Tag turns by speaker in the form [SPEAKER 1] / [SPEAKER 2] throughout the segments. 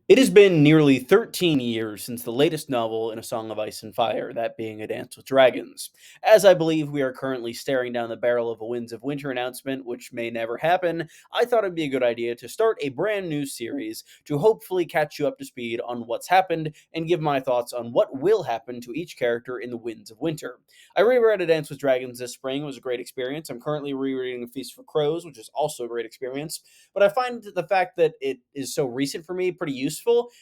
[SPEAKER 1] It has been nearly 13 years since the latest novel in A Song of Ice and Fire, that being A Dance with Dragons. As I believe we are currently staring down the barrel of a Winds of Winter announcement, which may never happen, I thought it'd be a good idea to start a brand new series to hopefully catch you up to speed on what's happened and give my thoughts on what will happen to each character in the Winds of Winter. I reread A Dance with Dragons this spring. It was a great experience. I'm currently rereading A Feast for Crows, which is also a great experience. But I find the fact that it is so recent for me pretty useful,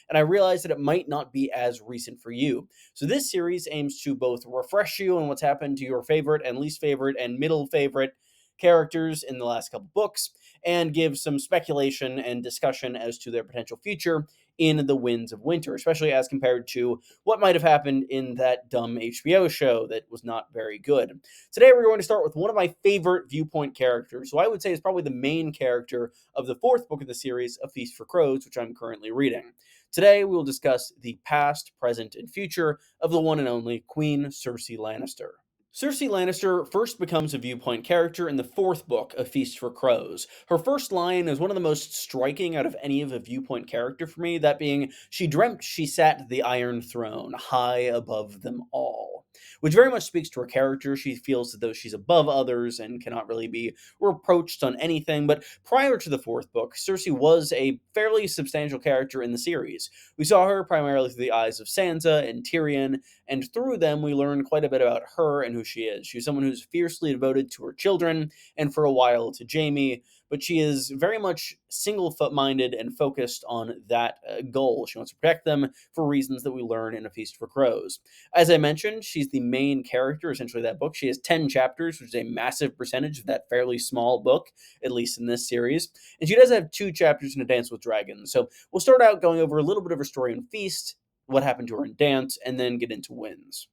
[SPEAKER 1] and I realize that it might not be as recent for you. So this series aims to both refresh you on what's happened to your favorite and least favorite and middle favorite characters in the last couple books, and give some speculation and discussion as to their potential future in the Winds of Winter, especially as compared to what might have happened in that dumb HBO show that was not very good. Today, we're going to start with one of my favorite viewpoint characters, who I would say is probably the main character of the fourth book of the series, A Feast for Crows, which I'm currently reading. Today, we will discuss the past, present, and future of the one and only Queen Cersei Lannister. Cersei Lannister first becomes a viewpoint character in the fourth book of Feast for Crows. Her first line is one of the most striking out of any of a viewpoint character for me, that being, "She dreamt she sat the Iron Throne, high above them all," which very much speaks to her character. She feels as though she's above others and cannot really be reproached on anything. But prior to the fourth book, Cersei was a fairly substantial character in the series. We saw her primarily through the eyes of Sansa and Tyrion, and through them we learn quite a bit about her and who she is. She's someone who's fiercely devoted to her children and for a while to Jaime, but she is very much single-minded and focused on that goal. She wants to protect them for reasons that we learn in A Feast for Crows. As I mentioned, she's the main character, essentially, of that book. She has 10 chapters, which is a massive percentage of that fairly small book, at least in this series. And she does have 2 chapters in A Dance with Dragons. So we'll start out going over a little bit of her story in Feast, what happened to her in Dance, and then get into Winds.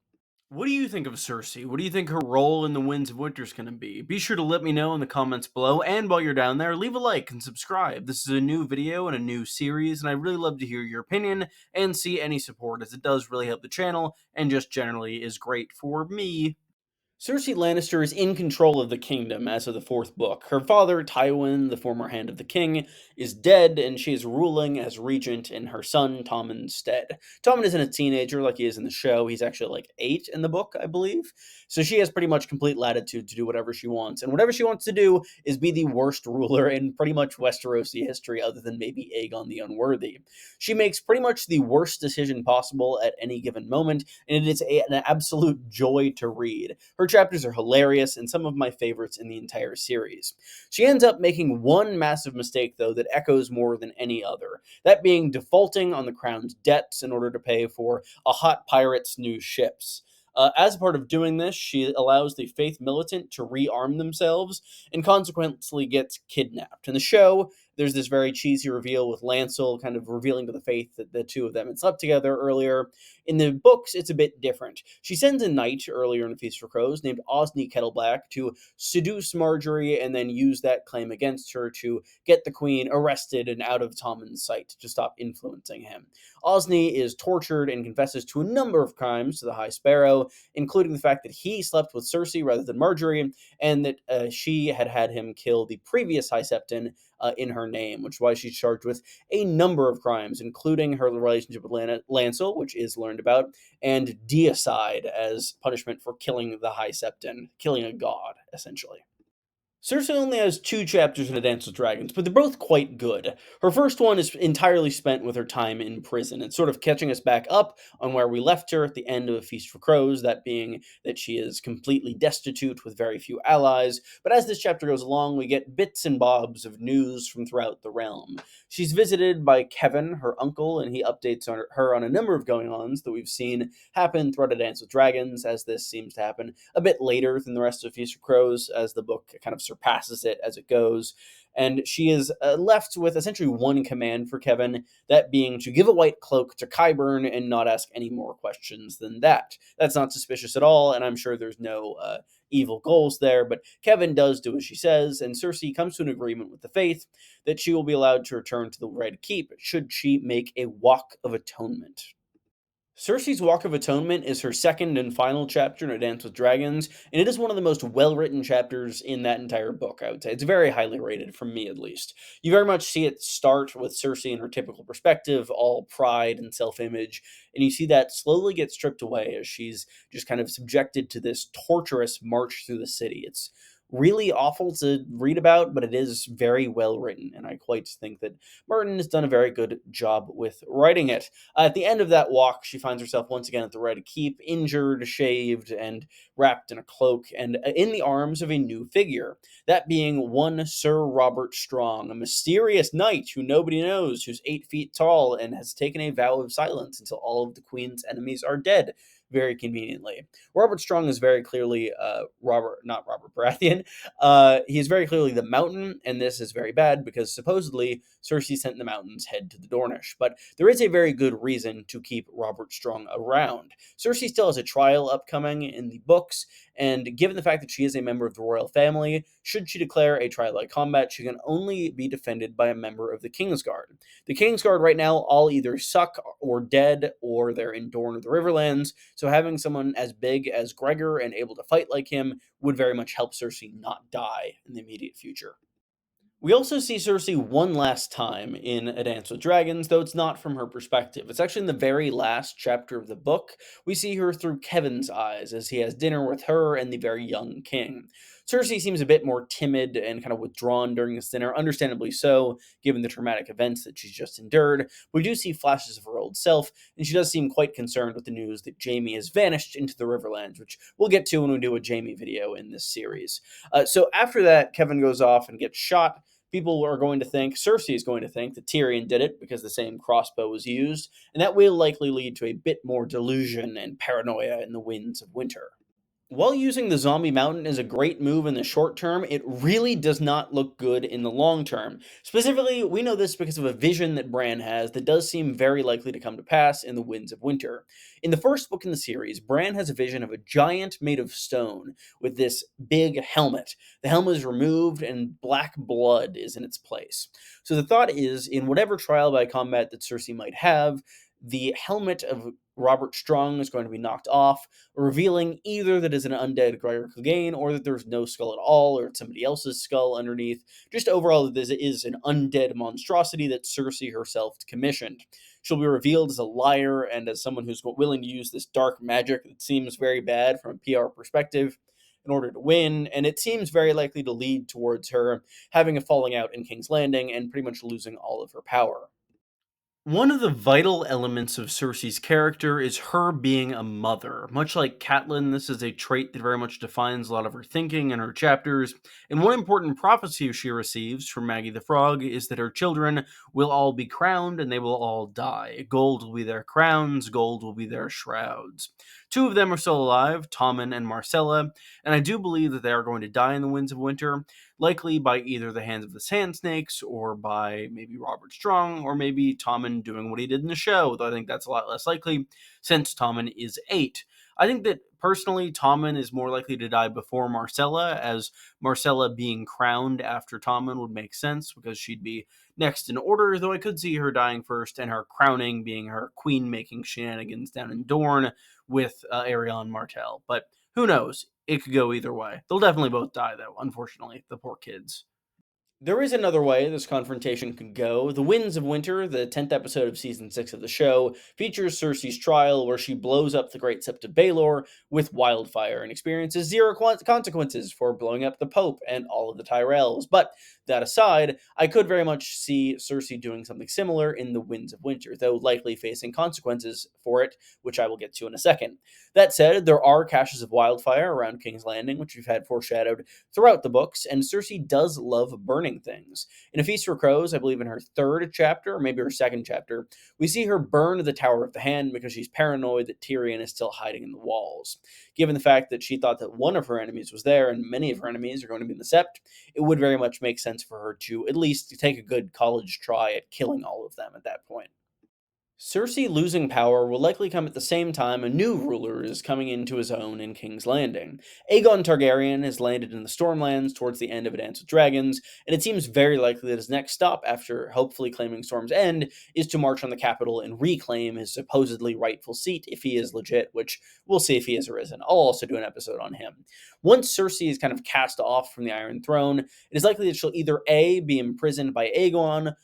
[SPEAKER 1] What do you think of Cersei? What do you think her role in the Winds of Winter is going to be? Be sure to let me know in the comments below, and while you're down there, leave a like and subscribe. This is a new video and a new series, and I'd really love to hear your opinion and see any support, as it does really help the channel and just generally is great for me. Cersei Lannister is in control of the kingdom as of the fourth book. Her father, Tywin, the former Hand of the King, is dead, and she is ruling as regent in her son Tommen's stead. Tommen isn't a teenager like he is in the show. He's actually like 8 in the book, I believe. So she has pretty much complete latitude to do whatever she wants. And whatever she wants to do is be the worst ruler in pretty much Westerosi history, other than maybe Aegon the Unworthy. She makes pretty much the worst decision possible at any given moment, and it is an absolute joy to read. Her chapters are hilarious and some of my favorites in the entire series. She ends up making one massive mistake, though, that echoes more than any other, that being defaulting on the crown's debts in order to pay for a hot pirate's new ships. As part of doing this, she allows the Faith Militant to rearm themselves and consequently gets kidnapped. In the show, there's this very cheesy reveal with Lancel kind of revealing to the Faith that the two of them had slept together earlier. In the books, it's a bit different. She sends a knight earlier in A Feast for Crows named Osney Kettleblack to seduce Marjorie and then use that claim against her to get the queen arrested and out of Tommen's sight to stop influencing him. Osney is tortured and confesses to a number of crimes to the High Sparrow, including the fact that he slept with Cersei rather than Marjorie, and that she had had him kill the previous High Septon in her name, which is why she's charged with a number of crimes, including her relationship with Lancel, which is learned about, and deicide as punishment for killing the High Septon, killing a god, essentially. Cersei only has 2 chapters in A Dance with Dragons, but they're both quite good. Her first one is entirely spent with her time in prison. It's sort of catching us back up on where we left her at the end of A Feast for Crows, that being that she is completely destitute with very few allies. But as this chapter goes along, we get bits and bobs of news from throughout the realm. She's visited by Kevin, her uncle, and he updates her on a number of going-ons that we've seen happen throughout A Dance with Dragons, as this seems to happen a bit later than the rest of Feast for Crows, as the book kind of surpasses it as it goes. And she is left with essentially one command for Kevin, that being to give a white cloak to Qyburn and not ask any more questions than that. That's not suspicious at all, and I'm sure there's no evil goals there, but Kevin does do as she says, and Cersei comes to an agreement with the Faith that she will be allowed to return to the Red Keep should she make a walk of atonement. Cersei's Walk of Atonement is her second and final chapter in A Dance with Dragons, and it is one of the most well written chapters in that entire book, I would say. It's very highly rated, from me at least. You very much see it start with Cersei in her typical perspective, all pride and self image, and you see that slowly get stripped away as she's just kind of subjected to this torturous march through the city. It's really awful to read about, but it is very well written, and I quite think that Martin has done a very good job with writing it. At the end of that walk, she finds herself once again at the Red Keep, injured, shaved, and wrapped in a cloak, and in the arms of a new figure. That being one Sir Robert Strong, a mysterious knight who nobody knows, who's 8 feet tall, and has taken a vow of silence until all of the Queen's enemies are dead. Very conveniently, Robert Strong is very clearly not Robert Baratheon. He is very clearly the Mountain, and this is very bad because supposedly Cersei sent the Mountain's head to the Dornish. But there is a very good reason to keep Robert Strong around. Cersei still has a trial upcoming in the books, and given the fact that she is a member of the royal family, should she declare a trial by combat, she can only be defended by a member of the Kingsguard. The Kingsguard right now all either suck or dead, or they're in Dorne or the Riverlands, so having someone as big as Gregor and able to fight like him would very much help Cersei not die in the immediate future. We also see Cersei one last time in A Dance with Dragons, though it's not from her perspective. It's actually in the very last chapter of the book. We see her through Kevin's eyes as he has dinner with her and the very young king. Cersei seems a bit more timid and kind of withdrawn during this dinner, understandably so, given the traumatic events that she's just endured. We do see flashes of her old self, and she does seem quite concerned with the news that Jaime has vanished into the Riverlands, which we'll get to when we do a Jaime video in this series. So after that, Kevin goes off and gets shot. People are going to think, Cersei is going to think, that Tyrion did it because the same crossbow was used, and that will likely lead to a bit more delusion and paranoia in the Winds of Winter. While using the Zombie Mountain is a great move in the short term, it really does not look good in the long term. Specifically, we know this because of a vision that Bran has that does seem very likely to come to pass in the Winds of Winter. In the first book in the series, Bran has a vision of a giant made of stone with this big helmet. The helmet is removed and black blood is in its place. So the thought is, in whatever trial by combat that Cersei might have, the helmet of Robert Strong is going to be knocked off, revealing either that it's an undead Gregor Clegane or that there's no skull at all or it's somebody else's skull underneath. Just overall, that this is an undead monstrosity that Cersei herself commissioned. She'll be revealed as a liar and as someone who's willing to use this dark magic that seems very bad from a PR perspective in order to win, and it seems very likely to lead towards her having a falling out in King's Landing and pretty much losing all of her power. One of the vital elements of Cersei's character is her being a mother. Much like Catelyn, this is a trait that very much defines a lot of her thinking and her chapters. And one important prophecy she receives from Maggie the Frog is that her children will all be crowned and they will all die. Gold will be their crowns, gold will be their shrouds. Two of them are still alive, Tommen and Marcella, and I do believe that they are going to die in the Winds of Winter, likely by either the hands of the Sand Snakes or by maybe Robert Strong or maybe Tommen doing what he did in the show, though I think that's a lot less likely since Tommen is 8. I think that personally Tommen is more likely to die before Marcella, as Marcella being crowned after Tommen would make sense because she'd be next in order, though I could see her dying first and her crowning being her queen making shenanigans down in Dorne with Aerion Martell. But who knows? It could go either way. They'll definitely both die, though, unfortunately, the poor kids. There is another way this confrontation could go. The Winds of Winter, the 10th episode of season 6 of the show, features Cersei's trial where she blows up the Great Sept of Baelor with wildfire and experiences zero consequences for blowing up the Pope and all of the Tyrells. But that aside, I could very much see Cersei doing something similar in the Winds of Winter, though likely facing consequences for it, which I will get to in a second. That said, there are caches of wildfire around King's Landing, which we've had foreshadowed throughout the books, and Cersei does love burning things. In A Feast for Crows, I believe in her third chapter, or maybe her second chapter, we see her burn the Tower of the Hand because she's paranoid that Tyrion is still hiding in the walls. Given the fact that she thought that one of her enemies was there and many of her enemies are going to be in the Sept, it would very much make sense for her to at least take a good college try at killing all of them at that point. Cersei losing power will likely come at the same time a new ruler is coming into his own in King's Landing. Aegon Targaryen has landed in the Stormlands towards the end of A Dance with Dragons, and it seems very likely that his next stop, after hopefully claiming Storm's End, is to march on the capital and reclaim his supposedly rightful seat if he is legit, which we'll see if he has arisen. I'll also do an episode on him. Once Cersei is kind of cast off from the Iron Throne, it is likely that she'll either A, be imprisoned by Aegon,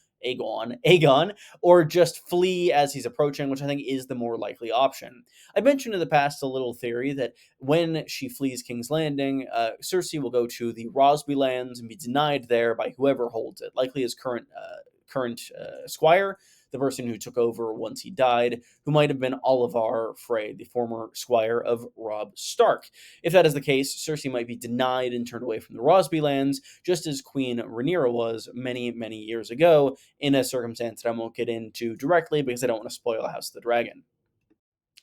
[SPEAKER 1] or just flee as he's approaching, which I think is the more likely option. I mentioned in the past a little theory that when she flees King's Landing, Cersei will go to the Rosby lands and be denied there by whoever holds it, likely his current squire, the person who took over once he died, who might have been Oliver Frey, the former squire of Robb Stark. If that is the case, Cersei might be denied and turned away from the Rosby lands, just as Queen Rhaenyra was many, many years ago, in a circumstance that I won't get into directly because I don't want to spoil House of the Dragon.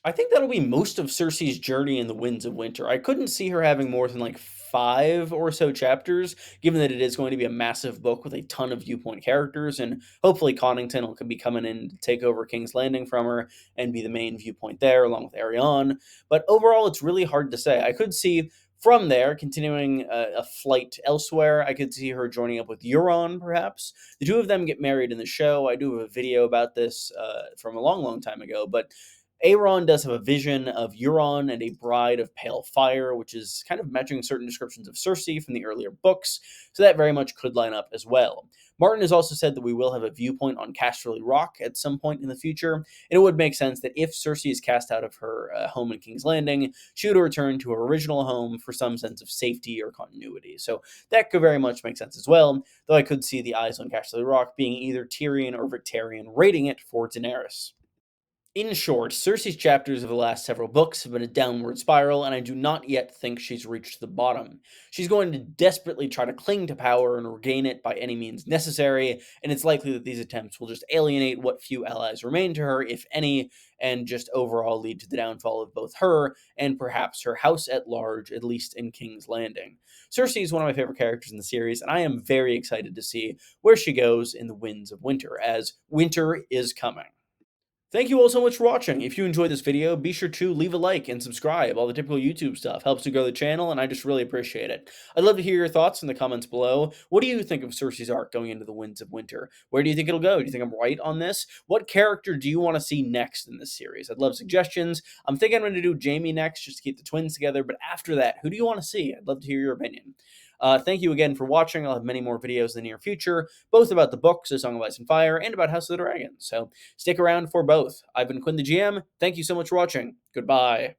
[SPEAKER 1] I think that'll be most of Cersei's journey in the Winds of Winter. I couldn't see her having more than like 5 or so chapters, given that it is going to be a massive book with a ton of viewpoint characters, and hopefully Connington will be coming in to take over King's Landing from her and be the main viewpoint there, along with Arianne. But overall, it's really hard to say. I could see from there continuing a flight elsewhere. I could see her joining up with Euron, perhaps. The two of them get married in the show. I do have a video about this from a long, long time ago, but Aeron does have a vision of Euron and a bride of pale fire, which is kind of matching certain descriptions of Cersei from the earlier books, so that very much could line up as well. Martin has also said that we will have a viewpoint on Casterly Rock at some point in the future, and it would make sense that if Cersei is cast out of her home in King's Landing, she would return to her original home for some sense of safety or continuity. So that could very much make sense as well, though I could see the eyes on Casterly Rock being either Tyrion or Victarion raiding it for Daenerys. In short, Cersei's chapters of the last several books have been a downward spiral, and I do not yet think she's reached the bottom. She's going to desperately try to cling to power and regain it by any means necessary, and it's likely that these attempts will just alienate what few allies remain to her, if any, and just overall lead to the downfall of both her and perhaps her house at large, at least in King's Landing. Cersei is one of my favorite characters in the series, and I am very excited to see where she goes in the Winds of Winter, as winter is coming. Thank you all so much for watching. If you enjoyed this video, be sure to leave a like and subscribe. All the typical YouTube stuff helps to grow the channel, and I just really appreciate it. I'd love to hear your thoughts in the comments below. What do you think of Cersei's arc going into the Winds of Winter? Where do you think it'll go? Do you think I'm right on this? What character do you want to see next in this series? I'd love suggestions. I'm thinking I'm going to do Jaime next just to keep the twins together, but after that, who do you want to see? I'd love to hear your opinion. Thank you again for watching. I'll have many more videos in the near future, both about the books, A Song of Ice and Fire, and about House of the Dragon. So stick around for both. I've been Quinn the GM. Thank you so much for watching. Goodbye.